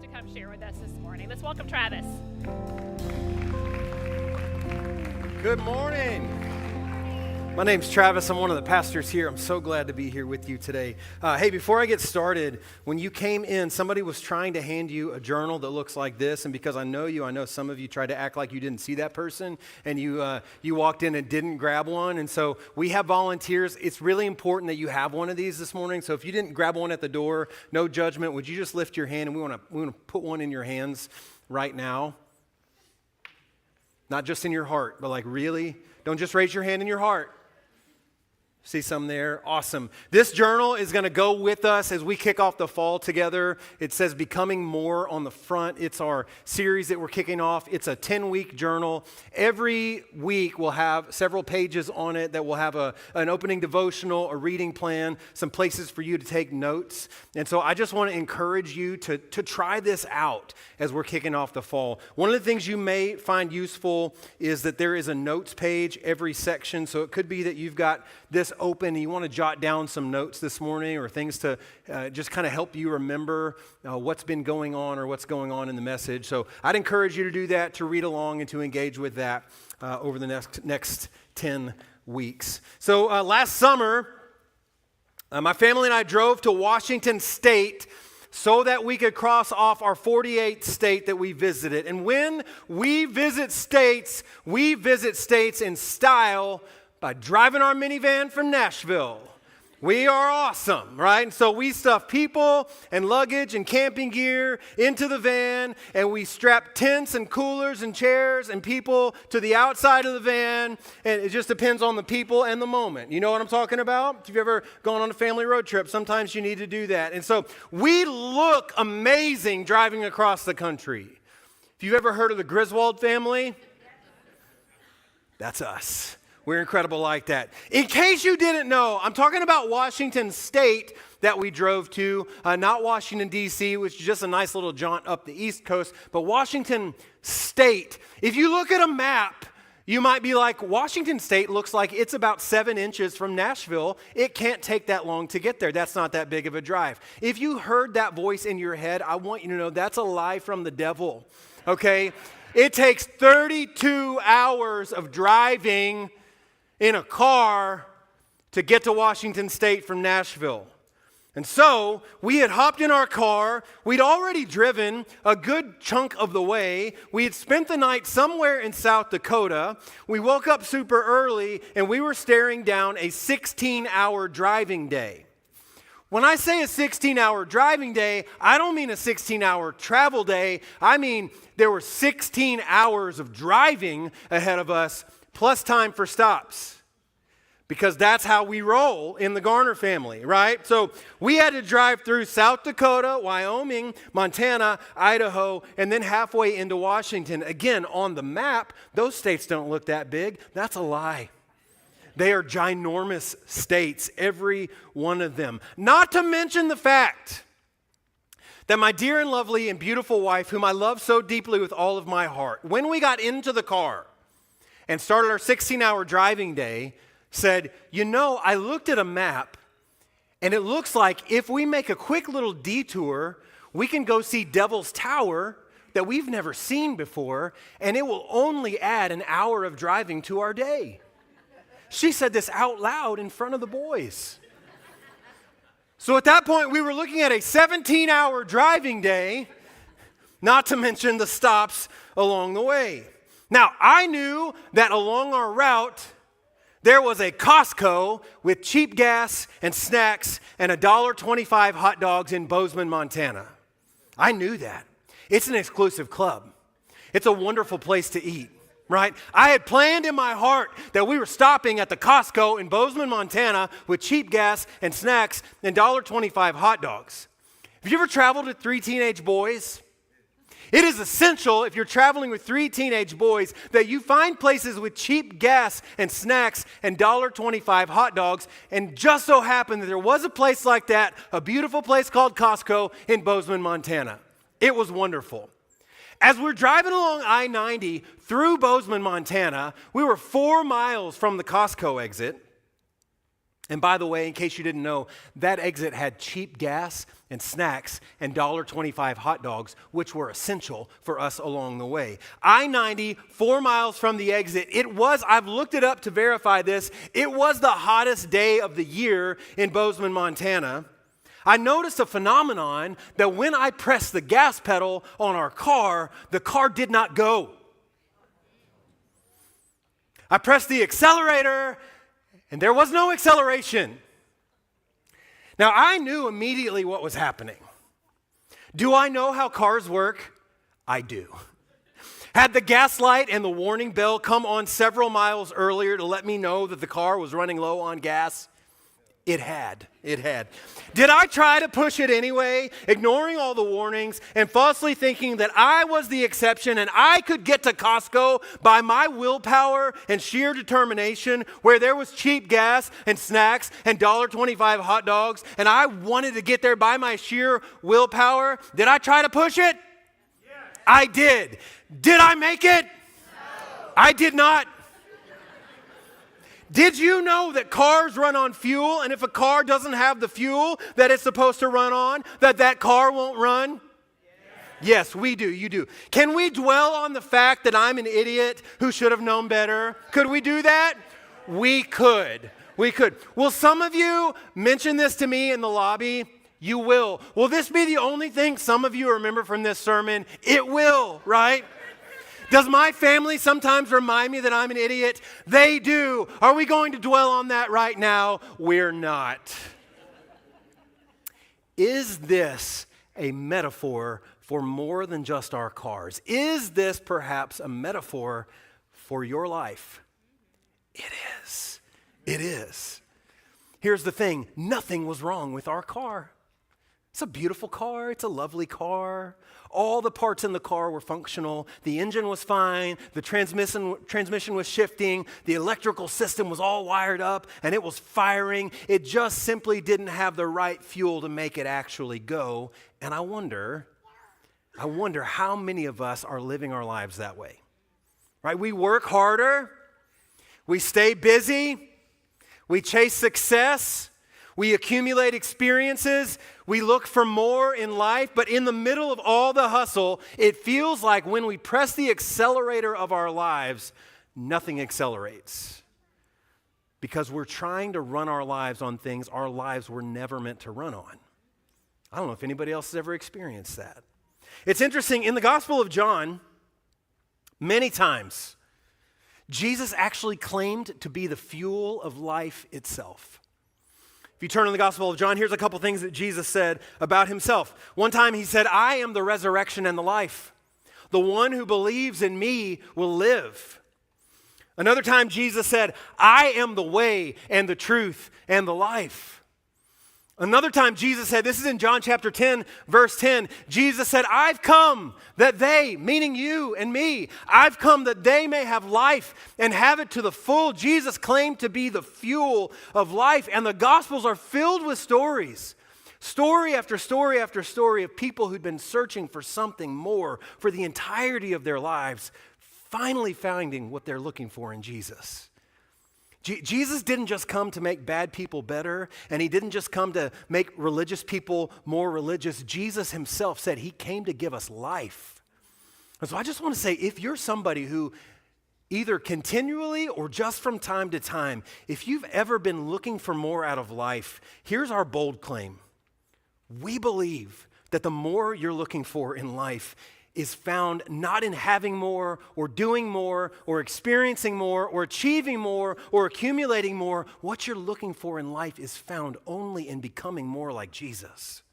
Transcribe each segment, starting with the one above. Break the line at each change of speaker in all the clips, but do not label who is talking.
to come share with us this morning. Let's welcome Travis.
Good morning. My name's Travis. I'm one of the pastors here. I'm so glad to be here with you today. Hey, before I get started, when you came in, somebody was trying to hand you a journal that looks like this, and because I know some of you tried to act like you didn't see that person, and you walked in and didn't grab one, and so we have volunteers. It's really important that you have one of these this morning, so if you didn't grab one at the door, no judgment. Would you just lift your hand, and we want to put one in your hands right now? Not just in your heart, but like really? Don't just raise your hand in your heart. See some there? Awesome. This journal is going to go with us as we kick off the fall together. It says Becoming More on the front. It's our series that we're kicking off. It's a 10-week journal. Every week we'll have several pages on it that will have an opening devotional, a reading plan, some places for you to take notes. And so I just want to encourage you to try this out as we're kicking off the fall. One of the things you may find useful is that there is a notes page every section. So it could be that you've got this open and you want to jot down some notes this morning or things to just kind of help you remember what's been going on or what's going on in the message. So I'd encourage you to do that, to read along and to engage with that over the next 10 weeks. So last summer, my family and I drove to Washington State so that we could cross off our 48th state that we visited. And when we visit states in style by driving our minivan from Nashville. We are awesome, right? And so we stuff people and luggage and camping gear into the van, and we strap tents and coolers and chairs and people to the outside of the van, and it just depends on the people and the moment. You know what I'm talking about? If you've ever gone on a family road trip, sometimes you need to do that. And so we look amazing driving across the country. If you've ever heard of the Griswold family, that's us. We're incredible like that. In case you didn't know, I'm talking about Washington State that we drove to, not Washington, D.C., which is just a nice little jaunt up the East Coast, but Washington State. If you look at a map, you might be like, Washington State looks like it's about 7 inches from Nashville. It can't take that long to get there. That's not that big of a drive. If you heard that voice in your head, I want you to know that's a lie from the devil, okay? It takes 32 hours of driving in a car to get to Washington State from Nashville. And so we had hopped in our car. We'd already driven a good chunk of the way. We had spent the night somewhere in South Dakota. We woke up super early and we were staring down a 16-hour driving day. When I say a 16-hour driving day, I don't mean a 16-hour travel day. I mean there were 16 hours of driving ahead of us, plus time for stops. Because that's how we roll in the Garner family, right? So we had to drive through South Dakota, Wyoming, Montana, Idaho, and then halfway into Washington. Again, on the map, those states don't look that big. That's a lie. They are ginormous states, every one of them. Not to mention the fact that my dear and lovely and beautiful wife, whom I love so deeply with all of my heart, when we got into the car and started our 16-hour driving day, said, I looked at a map, and it looks like if we make a quick little detour, we can go see Devil's Tower that we've never seen before, and it will only add an hour of driving to our day. She said this out loud in front of the boys. So at that point, we were looking at a 17-hour driving day, not to mention the stops along the way. Now, I knew that along our route, there was a Costco with cheap gas and snacks and $1.25 hot dogs in Bozeman, Montana. I knew that. It's an exclusive club. It's a wonderful place to eat, right? I had planned in my heart that we were stopping at the Costco in Bozeman, Montana with cheap gas and snacks and $1.25 hot dogs. Have you ever traveled with 3 teenage boys? It is essential, if you're traveling with 3 teenage boys, that you find places with cheap gas and snacks and $1.25 hot dogs. And just so happened that there was a place like that, a beautiful place called Costco in Bozeman, Montana. It was wonderful. As we're driving along I-90 through Bozeman, Montana, we were 4 miles from the Costco exit. And by the way, in case you didn't know, that exit had cheap gas and snacks and $1.25 hot dogs, which were essential for us along the way. I-90, 4 miles from the exit, I've looked it up to verify this, it was the hottest day of the year in Bozeman, Montana. I noticed a phenomenon that when I pressed the gas pedal on our car, the car did not go. I pressed the accelerator, and there was no acceleration. Now, I knew immediately what was happening. Do I know how cars work? I do. Had the gas light and the warning bell come on several miles earlier to let me know that the car was running low on gas? It had. Did I try to push it anyway, ignoring all the warnings and falsely thinking that I was the exception and I could get to Costco by my willpower and sheer determination where there was cheap gas and snacks and $1.25 hot dogs and I wanted to get there by my sheer willpower? Did I try to push it? Yes. I did. Did I make it? No. I did not. Did you know that cars run on fuel, and if a car doesn't have the fuel that it's supposed to run on, that car won't run? Yes, we do. You do. Can we dwell on the fact that I'm an idiot who should have known better? Could we do that? We could. Will some of you mention this to me in the lobby? You will. Will this be the only thing some of you remember from this sermon? It will, right? Does my family sometimes remind me that I'm an idiot? They do. Are we going to dwell on that right now? We're not. Is this a metaphor for more than just our cars? Is this perhaps a metaphor for your life? It is. It is. Here's the thing. Nothing was wrong with our car. It's a beautiful car. It's a lovely car. All the parts in the car were functional. The engine was fine. The transmission was shifting. The electrical system was all wired up and it was firing. It just simply didn't have the right fuel to make it actually go. And I wonder how many of us are living our lives that way. Right? We work harder. We stay busy. We chase success. We accumulate experiences. We look for more in life, but in the middle of all the hustle, it feels like when we press the accelerator of our lives, nothing accelerates. Because we're trying to run our lives on things our lives were never meant to run on. I don't know if anybody else has ever experienced that. It's interesting, in the Gospel of John, many times, Jesus actually claimed to be the fuel of life itself. If you turn to the Gospel of John, here's a couple things that Jesus said about himself. One time he said, I am the resurrection and the life. The one who believes in me will live. Another time Jesus said, I am the way and the truth and the life. Another time Jesus said, this is in John chapter 10, verse 10, Jesus said, I've come that they, meaning you and me, I've come that they may have life and have it to the full. Jesus claimed to be the fuel of life, and the Gospels are filled with stories. Story after story after story of people who'd been searching for something more for the entirety of their lives, finally finding what they're looking for in Jesus. Jesus didn't just come to make bad people better, and he didn't just come to make religious people more religious. Jesus himself said he came to give us life. And so I just want to say, if you're somebody who either continually or just from time to time, if you've ever been looking for more out of life, here's our bold claim. We believe that the more you're looking for in life is found not in having more or doing more or experiencing more or achieving more or accumulating more. What you're looking for in life is found only in becoming more like Jesus.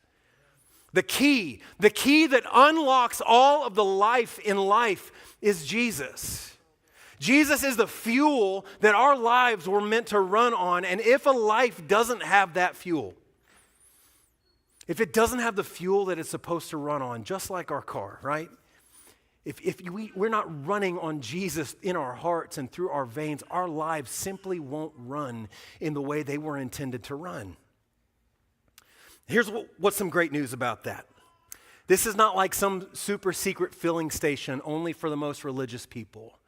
The key that unlocks all of the life in life is Jesus. Jesus is the fuel that our lives were meant to run on, and if a life doesn't have that fuel, if it doesn't have the fuel that it's supposed to run on, just like our car, right? If we're not running on Jesus in our hearts and through our veins, our lives simply won't run in the way they were intended to run. Here's what's some great news about that. This is not like some super secret filling station only for the most religious people.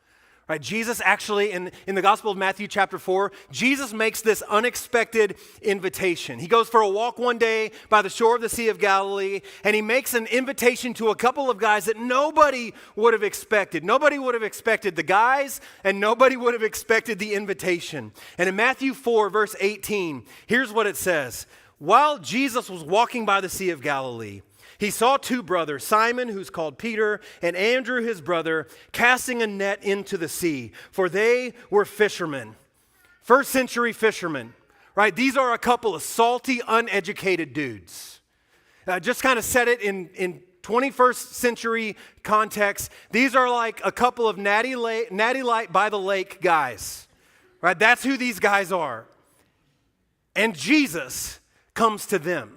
Right? Jesus actually, in the Gospel of Matthew chapter 4, Jesus makes this unexpected invitation. He goes for a walk one day by the shore of the Sea of Galilee, and he makes an invitation to a couple of guys that nobody would have expected. Nobody would have expected the guys, and nobody would have expected the invitation. And in Matthew 4, verse 18, here's what it says. While Jesus was walking by the Sea of Galilee, he saw two brothers, Simon, who's called Peter, and Andrew, his brother, casting a net into the sea, for they were fishermen. First century fishermen, right? These are a couple of salty, uneducated dudes. Just kind of set it in 21st century context. These are like a couple of natty light by the lake guys, right? That's who these guys are. And Jesus comes to them.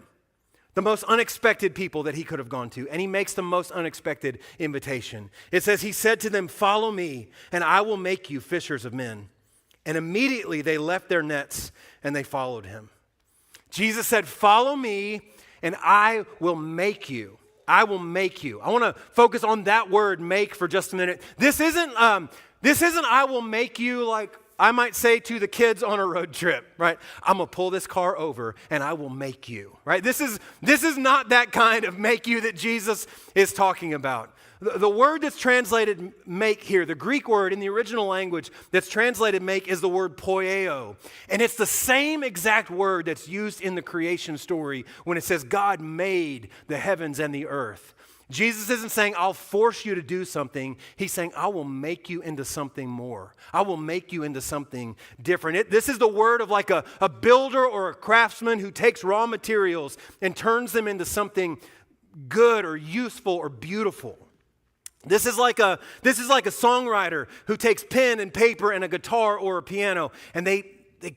The most unexpected people that he could have gone to. And he makes the most unexpected invitation. It says, he said to them, follow me, and I will make you fishers of men. And immediately they left their nets and they followed him. Jesus said, follow me, and I will make you. I will make you. I want to focus on that word, make, for just a minute. This isn't I will make you like I might say to the kids on a road trip, right? I'm going to pull this car over and I will make you, right? This is not that kind of make you that Jesus is talking about. The word that's translated make here, the Greek word in the original language that's translated make is the word poieo. And it's the same exact word that's used in the creation story when it says God made the heavens and the earth. Jesus isn't saying, I'll force you to do something. He's saying, I will make you into something more. I will make you into something different. This is the word of like a builder or a craftsman who takes raw materials and turns them into something good or useful or beautiful. This is like a songwriter who takes pen and paper and a guitar or a piano and they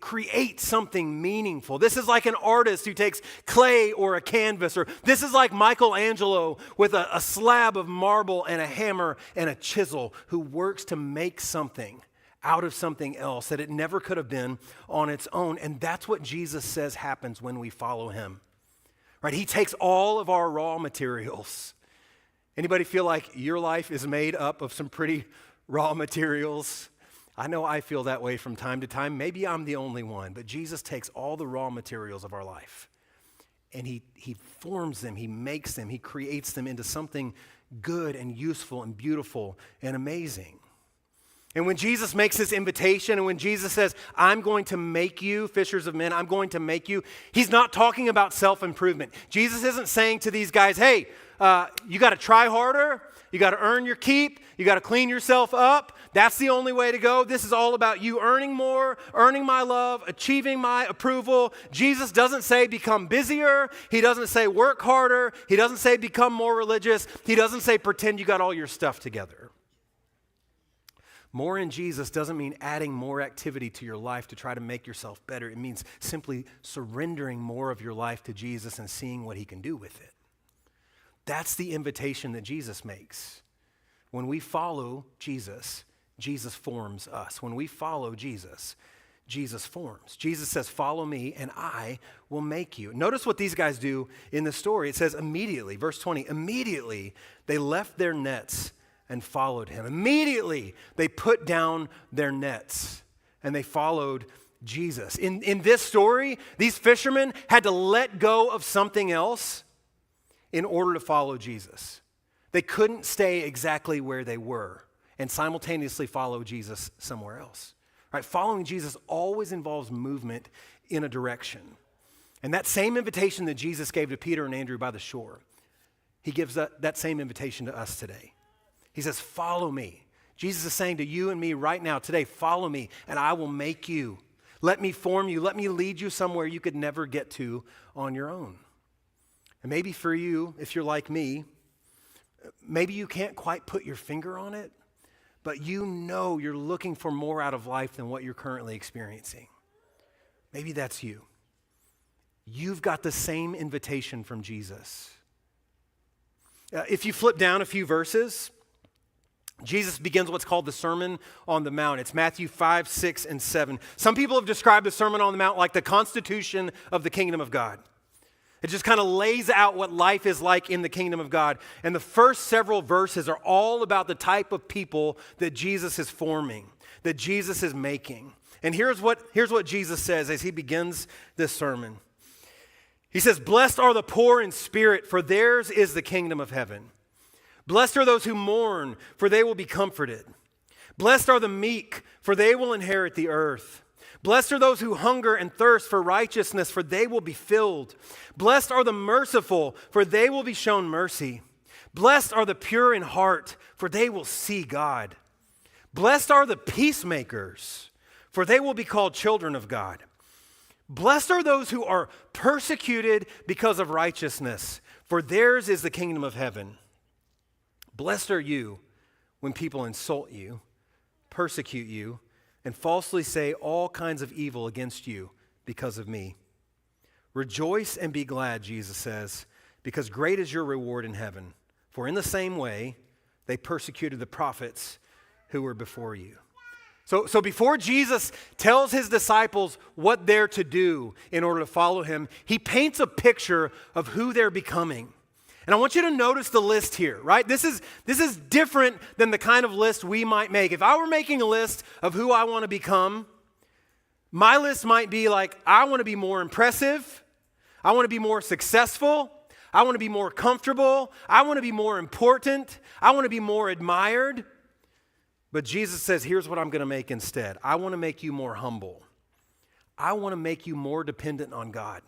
create something meaningful. This is like an artist who takes clay or a canvas, or this is like Michelangelo with a slab of marble and a hammer and a chisel who works to make something out of something else that it never could have been on its own. And that's what Jesus says happens when we follow him. Right? He takes all of our raw materials. Anybody feel like your life is made up of some pretty raw materials? I know I feel that way from time to time. Maybe I'm the only one, but Jesus takes all the raw materials of our life and he forms them, he makes them, he creates them into something good and useful and beautiful and amazing. And when Jesus makes this invitation and when Jesus says, I'm going to make you fishers of men, I'm going to make you, he's not talking about self-improvement. Jesus isn't saying to these guys, hey, you got to try harder, you got to earn your keep, you got to clean yourself up. That's the only way to go. This is all about you earning more, earning my love, achieving my approval. Jesus doesn't say become busier. He doesn't say work harder. He doesn't say become more religious. He doesn't say pretend you got all your stuff together. More in Jesus doesn't mean adding more activity to your life to try to make yourself better. It means simply surrendering more of your life to Jesus and seeing what he can do with it. That's the invitation that Jesus makes. When we follow Jesus, Jesus forms us. When we follow Jesus, Jesus forms. Jesus says, follow me and I will make you. Notice what these guys do in the story. It says immediately, verse 20, immediately they left their nets and followed him. Immediately they put down their nets and they followed Jesus. In this story, these fishermen had to let go of something else in order to follow Jesus. They couldn't stay exactly where they were and simultaneously follow Jesus somewhere else. Right? Following Jesus always involves movement in a direction. And that same invitation that Jesus gave to Peter and Andrew by the shore, he gives that same invitation to us today. He says, follow me. Jesus is saying to you and me right now, today, follow me and I will make you. Let me form you. Let me lead you somewhere you could never get to on your own. And maybe for you, if you're like me, maybe you can't quite put your finger on it, but you know you're looking for more out of life than what you're currently experiencing. Maybe that's you. You've got the same invitation from Jesus. If you flip down a few verses, Jesus begins what's called the Sermon on the Mount. It's Matthew 5, 6, and 7. Some people have described the Sermon on the Mount like the constitution of the kingdom of God. It just kind of lays out what life is like in the kingdom of God. And the first several verses are all about the type of people that Jesus is forming, that Jesus is making. And here's what Jesus says as he begins this sermon. He says, "Blessed are the poor in spirit, for theirs is the kingdom of heaven. Blessed are those who mourn, for they will be comforted. Blessed are the meek, for they will inherit the earth. Blessed are those who hunger and thirst for righteousness, for they will be filled. Blessed are the merciful, for they will be shown mercy. Blessed are the pure in heart, for they will see God. Blessed are the peacemakers, for they will be called children of God. Blessed are those who are persecuted because of righteousness, for theirs is the kingdom of heaven. Blessed are you when people insult you, persecute you, and falsely say all kinds of evil against you because of me. Rejoice and be glad," Jesus says, "because great is your reward in heaven. For in the same way, they persecuted the prophets who were before you." So before Jesus tells his disciples what they're to do in order to follow him, he paints a picture of who they're becoming. And I want you to notice the list here, right? This is different than the kind of list we might make. If I were making a list of who I want to become, my list might be like, I want to be more impressive. I want to be more successful. I want to be more comfortable. I want to be more important. I want to be more admired. But Jesus says, here's what I'm going to make instead. I want to make you more humble. I want to make you more dependent on God.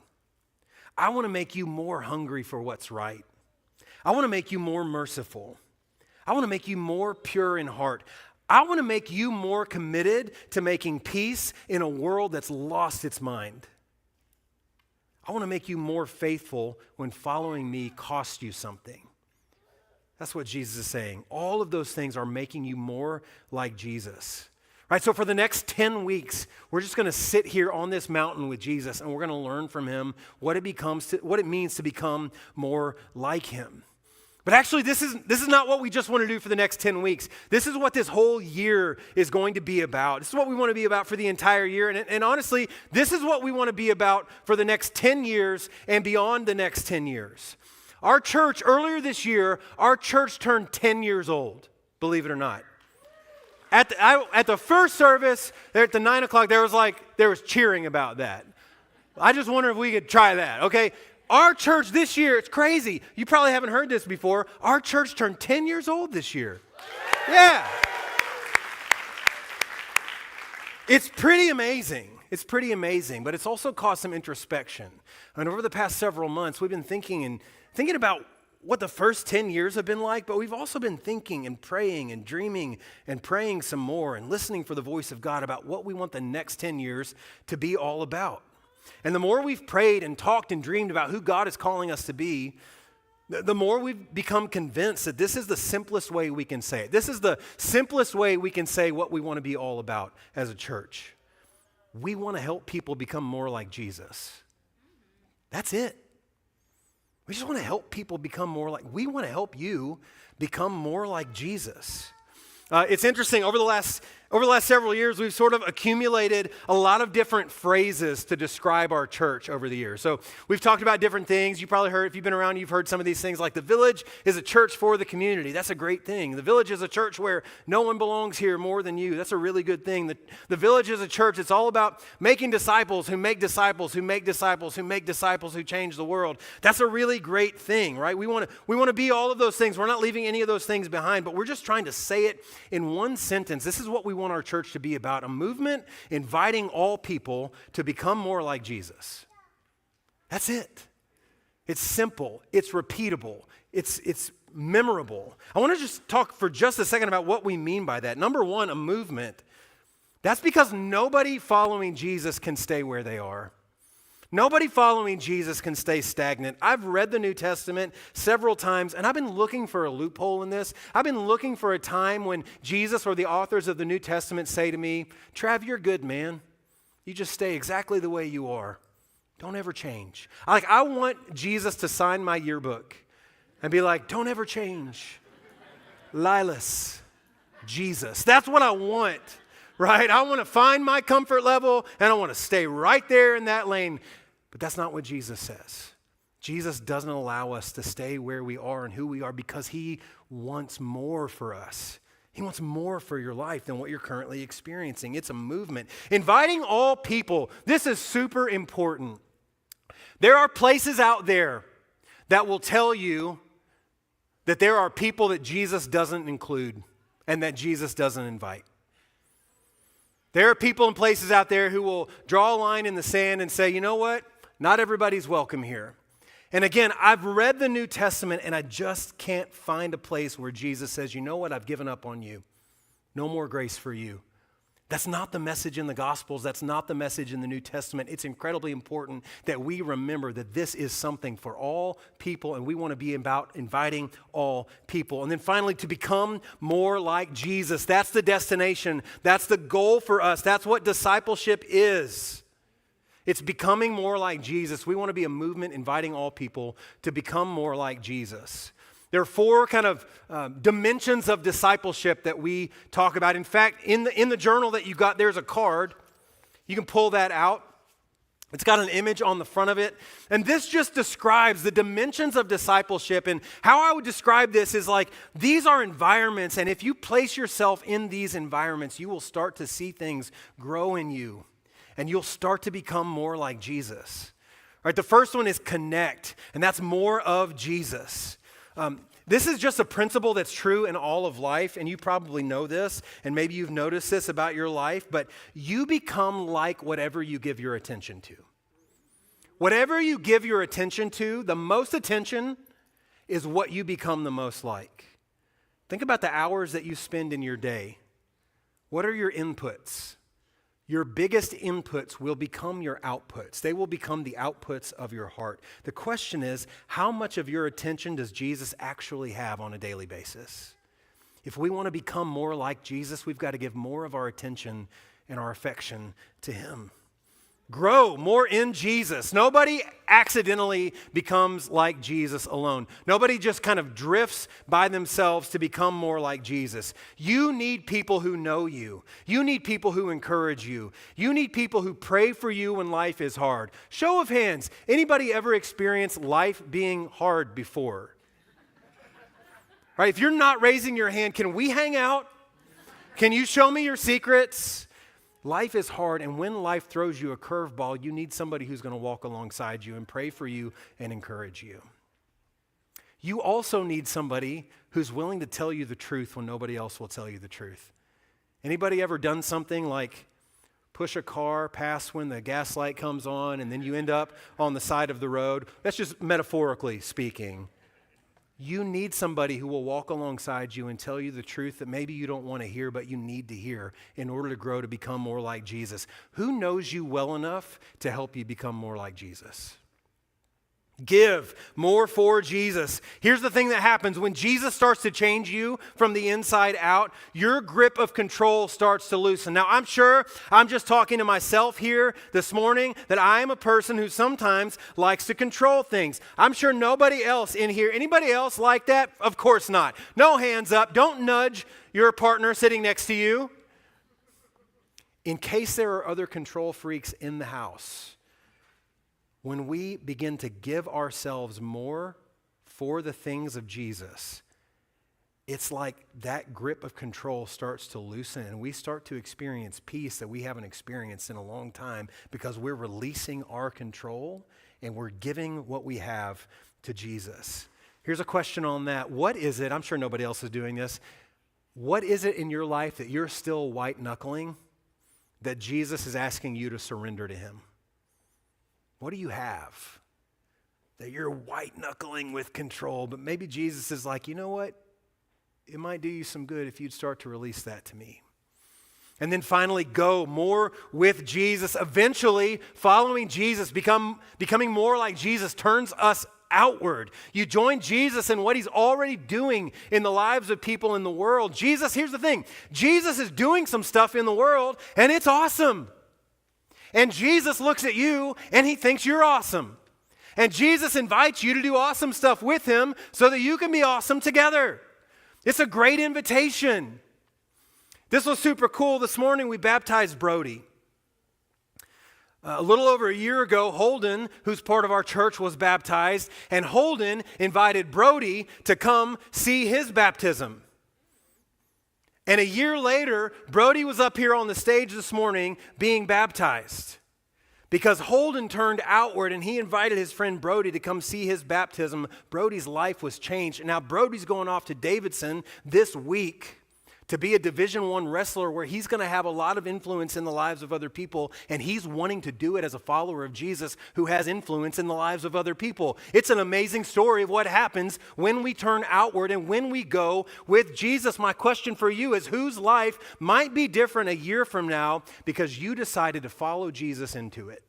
I want to make you more hungry for what's right. I want to make you more merciful. I want to make you more pure in heart. I want to make you more committed to making peace in a world that's lost its mind. I want to make you more faithful when following me costs you something. That's what Jesus is saying. All of those things are making you more like Jesus. Right, so for the next 10 weeks, we're just going to sit here on this mountain with Jesus, and we're going to learn from him what it means to become more like him. But actually, this is not what we just want to do for the next 10 weeks. This is what this whole year is going to be about. This is what we want to be about for the entire year. And honestly, this is what we want to be about for the next 10 years and beyond the next 10 years. Our church, earlier this year, our church turned 10 years old, believe it or not. At the first service, there at the 9 o'clock, there was cheering about that. I just wonder if we could try that, okay? Our church this year, it's crazy. You probably haven't heard this before. Our church turned 10 years old this year. Yeah. It's pretty amazing. It's pretty amazing, but it's also caused some introspection. And over the past several months, we've been thinking about what the first 10 years have been like, but we've also been thinking and praying and dreaming and praying some more and listening for the voice of God about what we want the next 10 years to be all about. And the more we've prayed and talked and dreamed about who God is calling us to be, the more we've become convinced that this is the simplest way we can say it. This is the simplest way we can say what we want to be all about as a church. We want to help people become more like Jesus. That's it. We just want to help people become more like, we want to help you become more like Jesus. It's interesting, over the last several years, we've sort of accumulated a lot of different phrases to describe our church over the years. So we've talked about different things. You probably heard, if you've been around, you've heard some of these things like the Village is a church for the community. That's a great thing. The Village is a church where no one belongs here more than you. That's a really good thing. The Village is a church. It's all about making disciples who make disciples who make disciples who make disciples who change the world. That's a really great thing, right? We want to be all of those things. We're not leaving any of those things behind, but we're just trying to say it in one sentence. This is what we want our church to be about, a movement inviting all people to become more like Jesus. That's it. It's simple. It's repeatable. It's memorable. I want to just talk for just a second about what we mean by that. Number one, a movement. That's because nobody following Jesus can stay where they are. Nobody following Jesus can stay stagnant. I've read the New Testament several times, and I've been looking for a loophole in this. I've been looking for a time when Jesus or the authors of the New Testament say to me, Trav, you're good, man. You just stay exactly the way you are. Don't ever change. I want Jesus to sign my yearbook and be like, don't ever change. Lilas, Jesus. That's what I want, right? I want to find my comfort level, and I want to stay right there in that lane. But that's not what Jesus says. Jesus doesn't allow us to stay where we are and who we are because he wants more for us. He wants more for your life than what you're currently experiencing. It's a movement. Inviting all people, this is super important. There are places out there that will tell you that there are people that Jesus doesn't include and that Jesus doesn't invite. There are people and places out there who will draw a line in the sand and say, you know what? Not everybody's welcome here. And again, I've read the New Testament and I just can't find a place where Jesus says, you know what? I've given up on you. No more grace for you. That's not the message in the Gospels. That's not the message in the New Testament. It's incredibly important that we remember that this is something for all people, and we want to be about inviting all people. And then finally, to become more like Jesus. That's the destination. That's the goal for us. That's what discipleship is. It's becoming more like Jesus. We want to be a movement inviting all people to become more like Jesus. There are four kind of dimensions of discipleship that we talk about. In fact, in the journal that you got, there's a card. You can pull that out. It's got an image on the front of it. And this just describes the dimensions of discipleship. And how I would describe this is like, these are environments. And if you place yourself in these environments, you will start to see things grow in you. And you'll start to become more like Jesus. All right, the first one is connect. And that's more of Jesus. This is just a principle that's true in all of life, and you probably know this, and maybe you've noticed this about your life, but you become like whatever you give your attention to. Whatever you give your attention to, the most attention is what you become the most like. Think about the hours that you spend in your day. What are your inputs? Your biggest inputs will become your outputs. They will become the outputs of your heart. The question is, how much of your attention does Jesus actually have on a daily basis? If we want to become more like Jesus, we've got to give more of our attention and our affection to him. Grow more in Jesus. Nobody accidentally becomes like Jesus alone. Nobody just kind of drifts by themselves to become more like Jesus. You need people who know you. You need people who encourage you. You need people who pray for you when life is hard. Show of hands, anybody ever experienced life being hard before? Right? If you're not raising your hand, can we hang out? Can you show me your secrets? Life is hard, and when life throws you a curveball, you need somebody who's going to walk alongside you and pray for you and encourage you. You also need somebody who's willing to tell you the truth when nobody else will tell you the truth. Anybody ever done something like push a car past when the gas light comes on and then you end up on the side of the road? That's just metaphorically speaking. You need somebody who will walk alongside you and tell you the truth that maybe you don't want to hear, but you need to hear in order to grow to become more like Jesus. Who knows you well enough to help you become more like Jesus? Give more for Jesus. Here's the thing that happens. When Jesus starts to change you from the inside out, your grip of control starts to loosen. Now, I'm sure I'm just talking to myself here this morning that I am a person who sometimes likes to control things. I'm sure nobody else in here, anybody else like that? Of course not. No hands up. Don't nudge your partner sitting next to you. In case there are other control freaks in the house, when we begin to give ourselves more for the things of Jesus, it's like that grip of control starts to loosen and we start to experience peace that we haven't experienced in a long time because we're releasing our control and we're giving what we have to Jesus. Here's a question on that. What is it? I'm sure nobody else is doing this. What is it in your life that you're still white-knuckling that Jesus is asking you to surrender to him? What do you have that you're white-knuckling with control, but maybe Jesus is like, you know what? It might do you some good if you'd start to release that to me. And then finally, go more with Jesus. Eventually, following Jesus, becoming more like Jesus turns us outward. You join Jesus in what he's already doing in the lives of people in the world. Jesus, here's the thing. Jesus is doing some stuff in the world, and it's awesome. And Jesus looks at you and he thinks you're awesome. And Jesus invites you to do awesome stuff with him so that you can be awesome together. It's a great invitation. This was super cool. This morning we baptized Brody. A little over a year ago, Holden, who's part of our church, was baptized, and Holden invited Brody to come see his baptism. And a year later, Brody was up here on the stage this morning being baptized because Holden turned outward and he invited his friend Brody to come see his baptism. Brody's life was changed. And now Brody's going off to Davidson this week to be a Division I wrestler where he's going to have a lot of influence in the lives of other people, and he's wanting to do it as a follower of Jesus who has influence in the lives of other people. It's an amazing story of what happens when we turn outward and when we go with Jesus. My question for you is, whose life might be different a year from now because you decided to follow Jesus into it?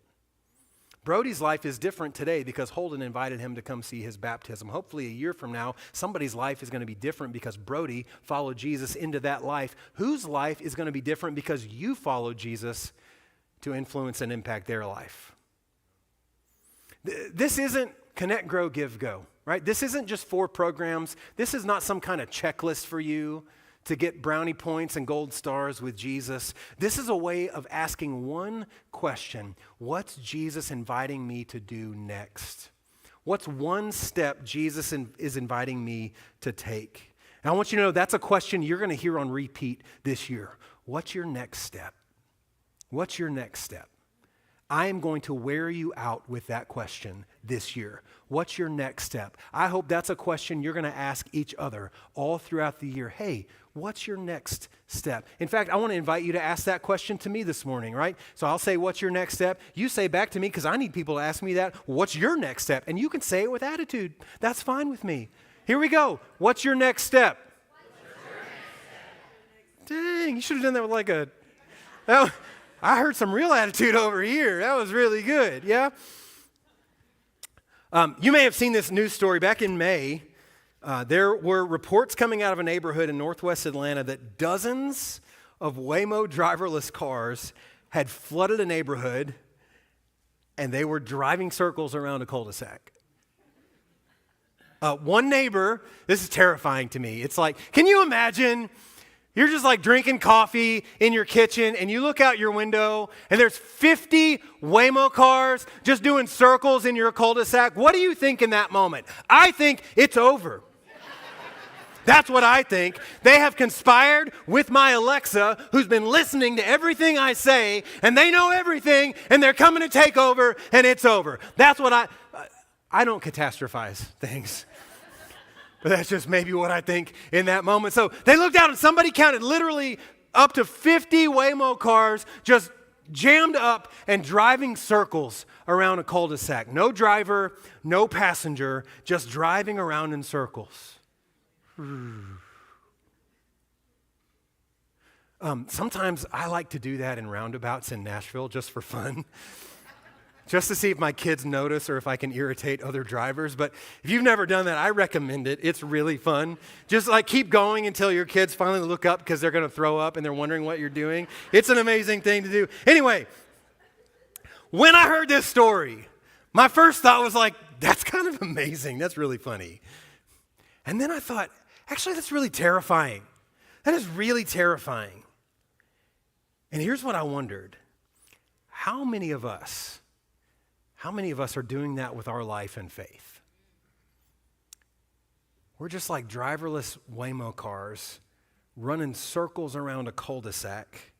Brody's life is different today because Holden invited him to come see his baptism. Hopefully a year from now, somebody's life is going to be different because Brody followed Jesus into that life. Whose life is going to be different because you followed Jesus to influence and impact their life? This isn't Connect, Grow, Give, Go, right? This isn't just 4 programs. This is not some kind of checklist for you to get brownie points and gold stars with Jesus. This is a way of asking one question: what's Jesus inviting me to do next? What's one step Jesus is inviting me to take? And I want you to know that's a question you're going to hear on repeat this year. What's your next step? What's your next step? I am going to wear you out with that question this year. What's your next step? I hope that's a question you're going to ask each other all throughout the year. Hey, what's your next step? In fact, I want to invite you to ask that question to me this morning, right? So I'll say, what's your next step? You say back to me, because I need people to ask me that, what's your next step? And you can say it with attitude. That's fine with me. Here we go. What's your next step? Dang, you should have done that with like a... I heard some real attitude over here. That was really good, yeah? You may have seen this news story. Back in May, there were reports coming out of a neighborhood in northwest Atlanta that dozens of Waymo driverless cars had flooded a neighborhood, and they were driving circles around a cul-de-sac. One neighbor, this is terrifying to me. It's like, can you imagine... You're just like drinking coffee in your kitchen and you look out your window and there's 50 Waymo cars just doing circles in your cul-de-sac. What do you think in that moment? I think it's over. That's what I think. They have conspired with my Alexa, who's been listening to everything I say, and they know everything, and they're coming to take over, and it's over. That's what I don't catastrophize things. But that's just maybe what I think in that moment. So they looked out and somebody counted literally up to 50 Waymo cars just jammed up and driving circles around a cul-de-sac. No driver, no passenger, just driving around in circles. Sometimes I like to do that in roundabouts in Nashville just for fun. Just to see if my kids notice or if I can irritate other drivers. But if you've never done that, I recommend it. It's really fun. Just like keep going until your kids finally look up because they're going to throw up and they're wondering what you're doing. It's an amazing thing to do. Anyway, when I heard this story, my first thought was like, that's kind of amazing. That's really funny. And then I thought, actually, that's really terrifying. That is really terrifying. And here's what I wondered. How many of us are doing that with our life and faith? We're just like driverless Waymo cars running circles around a cul-de-sac.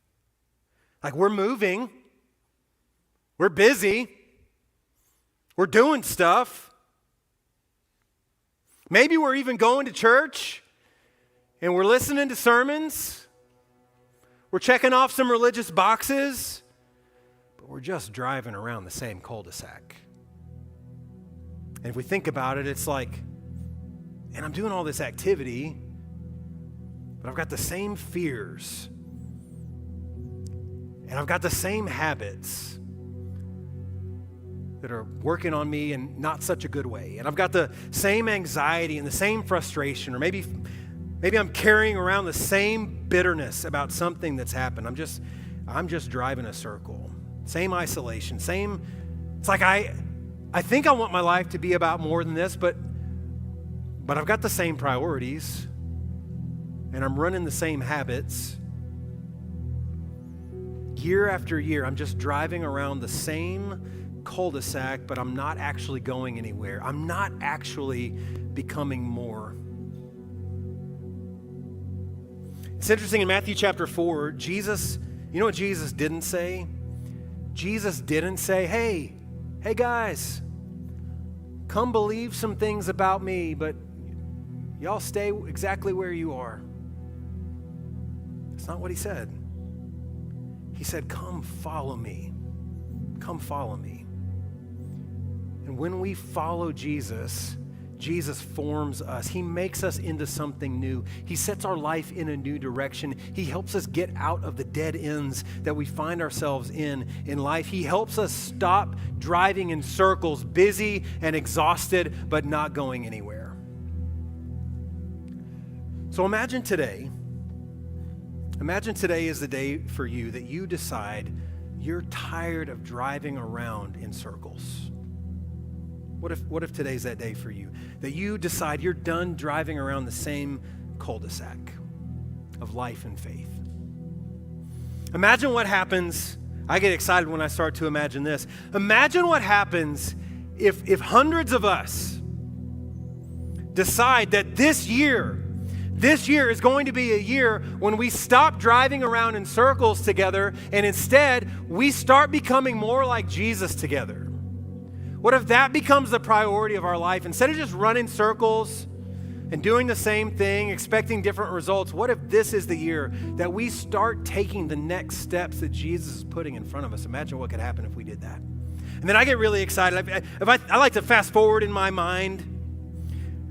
Like we're moving, we're busy, we're doing stuff. Maybe we're even going to church and we're listening to sermons. We're checking off some religious boxes. We're just driving around the same cul-de-sac. And if we think about it, it's like, and I'm doing all this activity, but I've got the same fears. And I've got the same habits that are working on me in not such a good way. And I've got the same anxiety and the same frustration, or maybe I'm carrying around the same bitterness about something that's happened. I'm just driving a circle. Same isolation, it's like I think I want my life to be about more than this, but I've got the same priorities, and I'm running the same habits. year after year, I'm just driving around the same cul-de-sac, but I'm not actually going anywhere. I'm not actually becoming more. It's interesting in Matthew chapter 4, Jesus, you know what Jesus didn't say? Jesus didn't say, hey guys, come believe some things about me, but y'all stay exactly where you are. That's not what he said. He said, come follow me. Come follow me. And when we follow Jesus, Jesus forms us. He makes us into something new. He sets our life in a new direction. He helps us get out of the dead ends that we find ourselves in life. He helps us stop driving in circles, busy and exhausted, but not going anywhere. So imagine today is the day for you that you decide you're tired of driving around in circles. What if today's that day for you? That you decide you're done driving around the same cul-de-sac of life and faith. Imagine what happens. I get excited when I start to imagine this. Imagine what happens if hundreds of us decide that this year is going to be a year when we stop driving around in circles together and instead we start becoming more like Jesus together. What if that becomes the priority of our life? Instead of just running circles and doing the same thing, expecting different results, what if this is the year that we start taking the next steps that Jesus is putting in front of us? Imagine what could happen if we did that. And then I get really excited. I like to fast forward in my mind.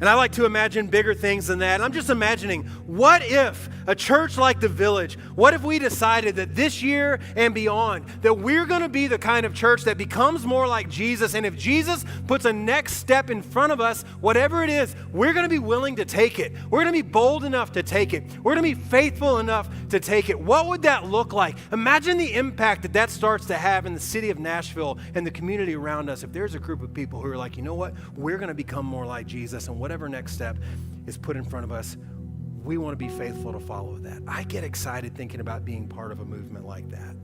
And I like to imagine bigger things than that. And I'm just imagining, what if a church like the Village, what if we decided that this year and beyond, that we're going to be the kind of church that becomes more like Jesus, and if Jesus puts a next step in front of us, whatever it is, we're going to be willing to take it. We're going to be bold enough to take it. We're going to be faithful enough to take it. What would that look like? Imagine the impact that starts to have in the city of Nashville and the community around us if there's a group of people who are like, you know what, we're going to become more like Jesus, and whatever next step is put in front of us, we want to be faithful to follow that. I get excited thinking about being part of a movement like that.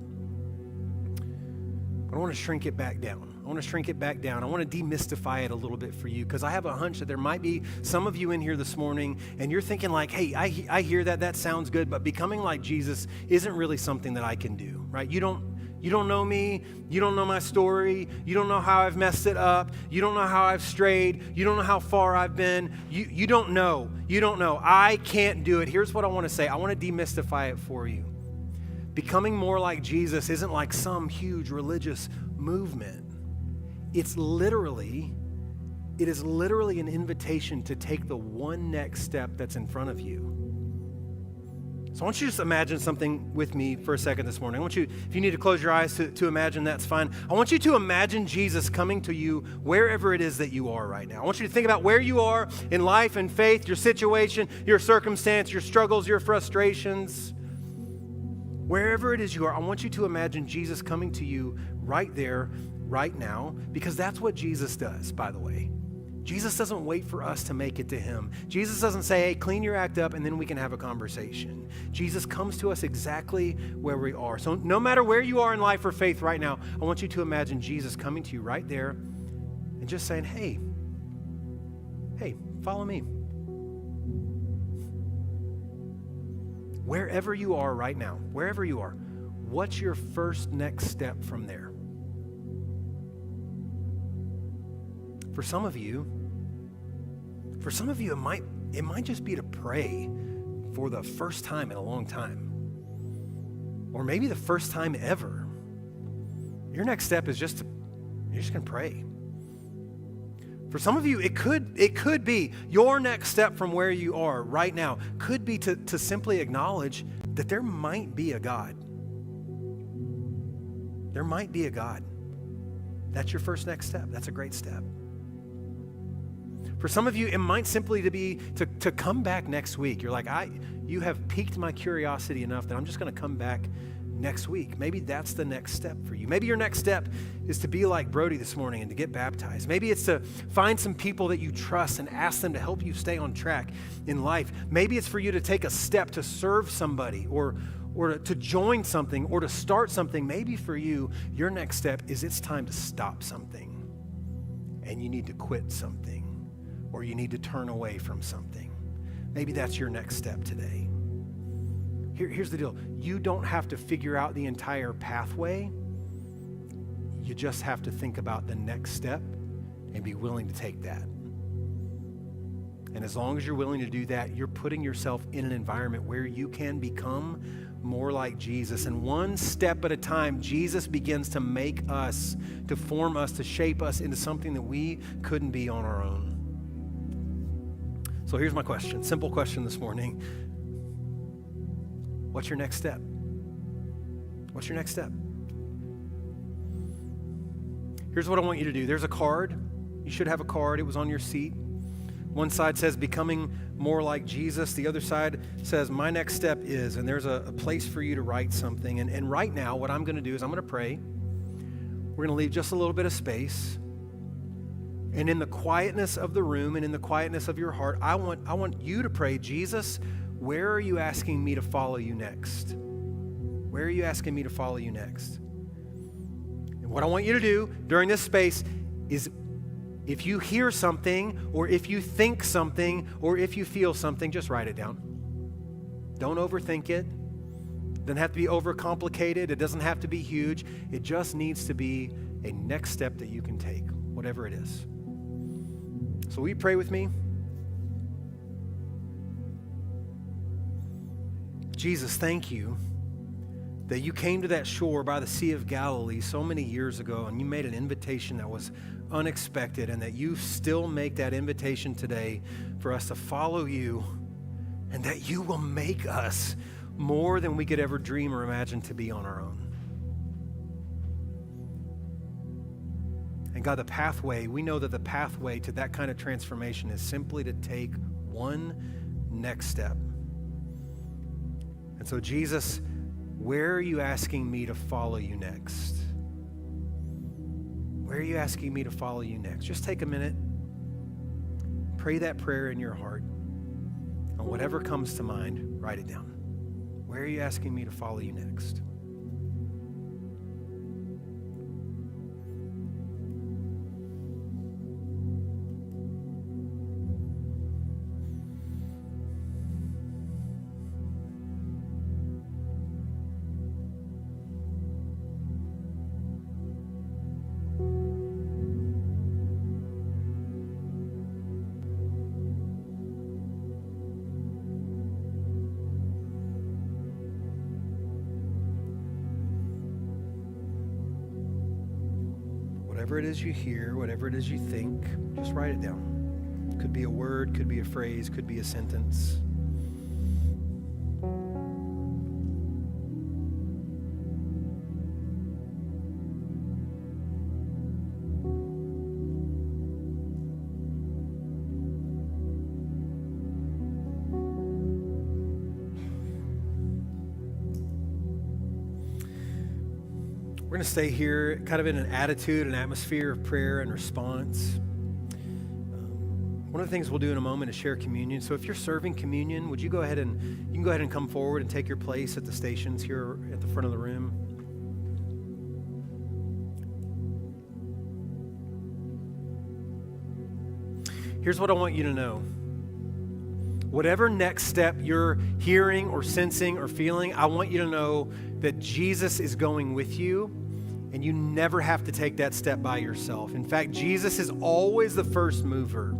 But I want to shrink it back down. I want to demystify it a little bit for you, because I have a hunch that there might be some of you in here this morning and you're thinking like, hey, I hear that sounds good, but becoming like Jesus isn't really something that I can do, right? You don't know me. You don't know my story. You don't know how I've messed it up. You don't know how I've strayed. You don't know how far I've been. You don't know. You don't know. I can't do it. Here's what I want to say. I want to demystify it for you. Becoming more like Jesus isn't like some huge religious movement. It is literally an invitation to take the one next step that's in front of you. So I want you to just imagine something with me for a second this morning. I want you, if you need to close your eyes to imagine, that's fine. I want you to imagine Jesus coming to you wherever it is that you are right now. I want you to think about where you are in life and faith, your situation, your circumstance, your struggles, your frustrations. Wherever it is you are, I want you to imagine Jesus coming to you right there, right now, because that's what Jesus does, by the way. Jesus doesn't wait for us to make it to him. Jesus doesn't say, hey, clean your act up and then we can have a conversation. Jesus comes to us exactly where we are. So no matter where you are in life or faith right now, I want you to imagine Jesus coming to you right there and just saying, hey, follow me. Wherever you are right now, wherever you are, what's your first next step from there? For some of you, it might just be to pray for the first time in a long time, or maybe the first time ever. Your next step is you're just gonna pray. For some of you, it could be your next step from where you are right now could be to simply acknowledge that there might be a God. There might be a God. That's your first next step. That's a great step. For some of you, it might simply be to come back next week. You're like, you have piqued my curiosity enough that I'm just going to come back next week. Maybe that's the next step for you. Maybe your next step is to be like Brody this morning and to get baptized. Maybe it's to find some people that you trust and ask them to help you stay on track in life. Maybe it's for you to take a step to serve somebody or or to join something or to start something. Maybe for you, your next step is it's time to stop something and you need to quit something or you need to turn away from something. Maybe that's your next step today. Here's the deal. You don't have to figure out the entire pathway. You just have to think about the next step and be willing to take that. And as long as you're willing to do that, you're putting yourself in an environment where you can become more like Jesus. And one step at a time, Jesus begins to make us, to form us, to shape us into something that we couldn't be on our own. So here's my question, simple question this morning. What's your next step? What's your next step? Here's what I want you to do. There's a card. You should have a card. It was on your seat. One side says becoming more like Jesus. The other side says my next step is, and there's a place for you to write something. And right now, what I'm going to do is I'm going to pray. We're going to leave just a little bit of space. And in the quietness of the room and in the quietness of your heart, I want you to pray, Jesus, where are you asking me to follow you next? Where are you asking me to follow you next? And what I want you to do during this space is, if you hear something, or if you think something, or if you feel something, just write it down. Don't overthink it. It doesn't have to be overcomplicated. It doesn't have to be huge. It just needs to be a next step that you can take, whatever it is. So will you pray with me? Jesus, thank you that you came to that shore by the Sea of Galilee so many years ago, and you made an invitation that was unexpected, and that you still make that invitation today for us to follow you, and that you will make us more than we could ever dream or imagine to be on our own. And God, the pathway, we know that the pathway to that kind of transformation is simply to take one next step. And so, Jesus, where are you asking me to follow you next? Where are you asking me to follow you next? Just take a minute. Pray that prayer in your heart. And whatever comes to mind, write it down. Where are you asking me to follow you next? Whatever it is you hear, whatever it is you think, just write it down. Could be a word, could be a phrase, could be a sentence. We're going to stay here kind of in an attitude, an atmosphere of prayer and response. One of the things we'll do in a moment is share communion. So if you're serving communion, would you go ahead and you can go ahead and come forward and take your place at the stations here at the front of the room. Here's what I want you to know. Whatever next step you're hearing or sensing or feeling, I want you to know that Jesus is going with you, and you never have to take that step by yourself. In fact, Jesus is always the first mover.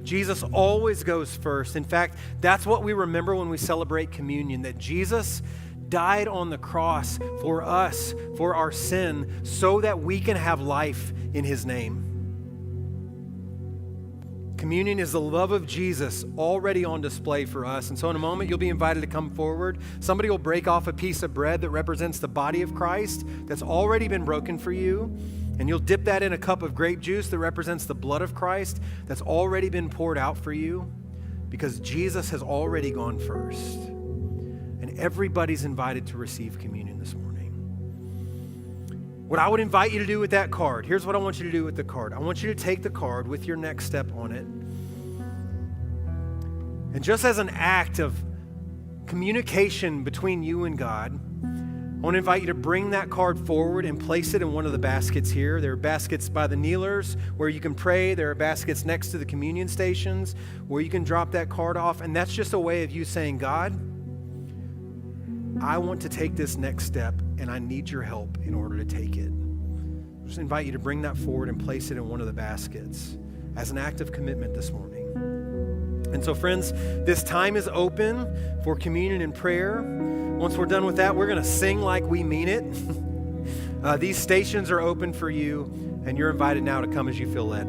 Jesus always goes first. In fact, that's what we remember when we celebrate communion, that Jesus died on the cross for us, for our sin, so that we can have life in his name. Communion is the love of Jesus already on display for us. And so in a moment, you'll be invited to come forward. Somebody will break off a piece of bread that represents the body of Christ that's already been broken for you. And you'll dip that in a cup of grape juice that represents the blood of Christ that's already been poured out for you, because Jesus has already gone first. And everybody's invited to receive communion this morning. What I would invite you to do with that card, here's what I want you to do with the card. I want you to take the card with your next step on it. And just as an act of communication between you and God, I want to invite you to bring that card forward and place it in one of the baskets here. There are baskets by the kneelers where you can pray. There are baskets next to the communion stations where you can drop that card off. And that's just a way of you saying, God, I want to take this next step and I need your help in order to take it. I just invite you to bring that forward and place it in one of the baskets as an act of commitment this morning. And so, friends, this time is open for communion and prayer. Once we're done with that, we're going to sing like we mean it. These stations are open for you, and you're invited now to come as you feel led.